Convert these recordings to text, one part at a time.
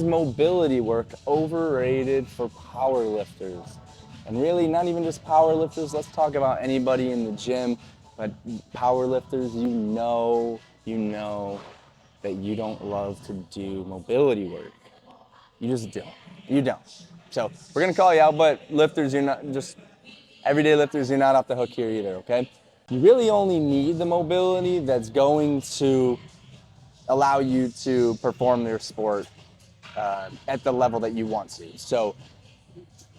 mobility work overrated for power lifters? And really, not even just power lifters, let's talk about anybody in the gym, but power lifters, you know that you don't love to do mobility work. You just don't. You don't. So we're gonna call you out, but lifters, you're not just, everyday lifters, you're not off the hook here either, okay? You really only need the mobility that's going to allow you to perform your sport at the level that you want to. So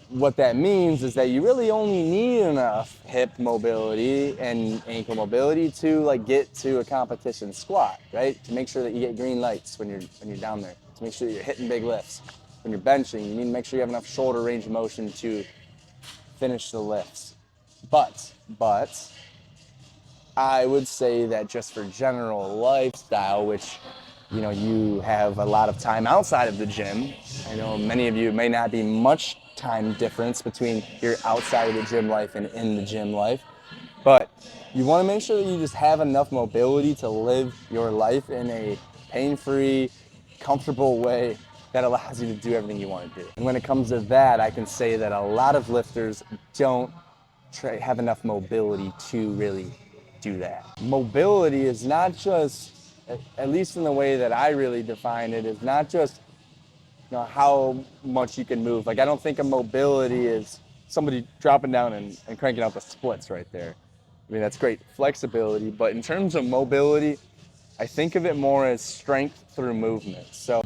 what that means is that you really only need enough hip mobility and ankle mobility to like get to a competition squat, right? To make sure that you get green lights when you're down there. To make sure that you're hitting big lifts. When you're benching, you need to make sure you have enough shoulder range of motion to finish the lifts. But I would say that just for general lifestyle, which you have a lot of time outside of the gym. I know many of you may not be much time difference between your outside of the gym life and in the gym life, but you want to make sure that you just have enough mobility to live your life in a pain-free, comfortable way that allows you to do everything you want to do. And when it comes to that, I can say that a lot of lifters don't have enough mobility to really do that. Mobility is not just, at least in the way that I really define it, is not just how much you can move. Like, I don't think of mobility as somebody dropping down and cranking out the splits right there. I mean, that's great flexibility, but in terms of mobility, I think of it more as strength through movement. So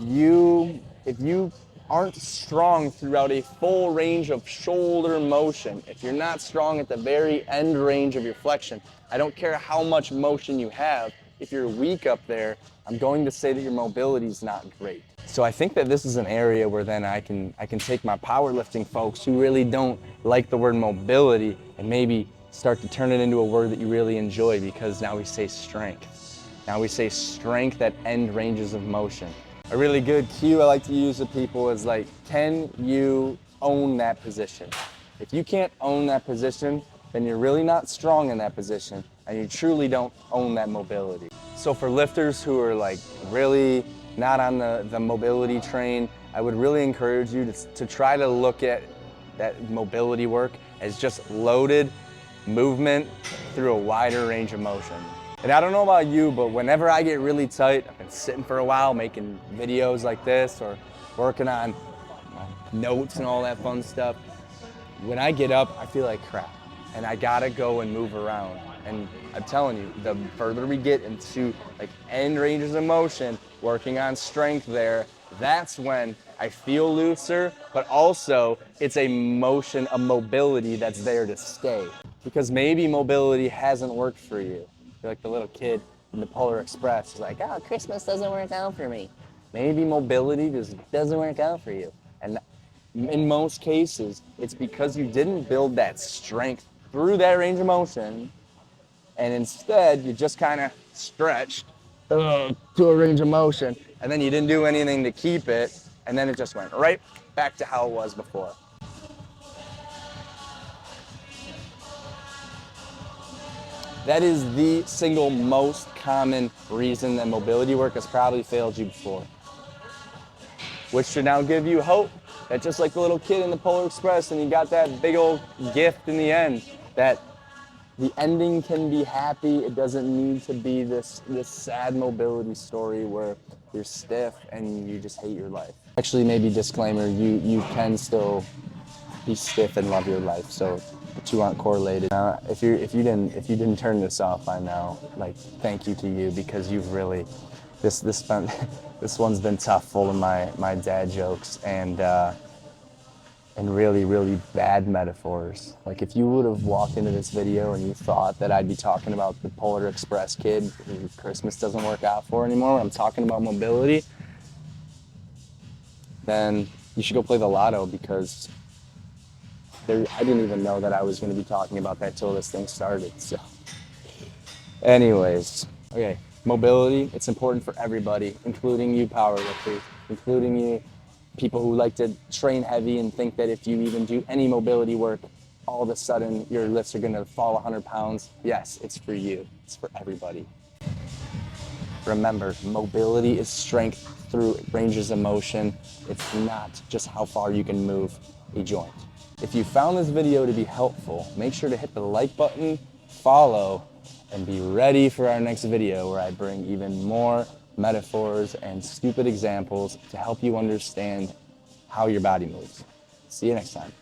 if you aren't strong throughout a full range of shoulder motion, if you're not strong at the very end range of your flexion, I don't care how much motion you have, if you're weak up there, I'm going to say that your mobility is not great. So I think that this is an area where then I can take my powerlifting folks who really don't like the word mobility and maybe start to turn it into a word that you really enjoy, because now we say strength. Now we say strength at end ranges of motion. A really good cue I like to use with people is like, can you own that position? If you can't own that position, then you're really not strong in that position and you truly don't own that mobility. So for lifters who are like really not on the mobility train, I would really encourage you to try to look at that mobility work as just loaded movement through a wider range of motion. And I don't know about you, but whenever I get really tight, I've been sitting for a while making videos like this or working on notes and all that fun stuff. When I get up, I feel like crap and I gotta go and move around. And I'm telling you, the further we get into like end ranges of motion, working on strength there, that's when I feel looser, but also it's a motion, a mobility that's there to stay. Because maybe mobility hasn't worked for you. You're like the little kid in the Polar Express. It's like, oh, Christmas doesn't work out for me. Maybe mobility just doesn't work out for you. And in most cases, it's because you didn't build that strength through that range of motion, and instead you just kind of stretched to a range of motion, and then you didn't do anything to keep it, and then it just went right back to how it was before. That is the single most common reason that mobility work has probably failed you before. Which should now give you hope that just like the little kid in the Polar Express and you got that big old gift in the end, that the ending can be happy. It doesn't need to be this sad mobility story where you're stiff and you just hate your life. Actually, maybe disclaimer, you can still be stiff and love your life, so the two aren't correlated. If you didn't turn this off by now, like, thank you to you, because you've really this one's been tough, full of my dad jokes and really bad metaphors. Like, if you would have walked into this video and you thought that I'd be talking about the Polar Express kid who Christmas doesn't work out for anymore, I'm talking about mobility, then you should go play the lotto, because I didn't even know that I was going to be talking about that till this thing started. So anyways, okay, mobility, it's important for everybody, including you powerlifters, including you people who like to train heavy and think that if you even do any mobility work, all of a sudden your lifts are going to fall 100 pounds. Yes, it's for you. It's for everybody. Remember, mobility is strength through ranges of motion. It's not just how far you can move a joint. If you found this video to be helpful, make sure to hit the like button, follow, and be ready for our next video where I bring even more metaphors and stupid examples to help you understand how your body moves. See you next time.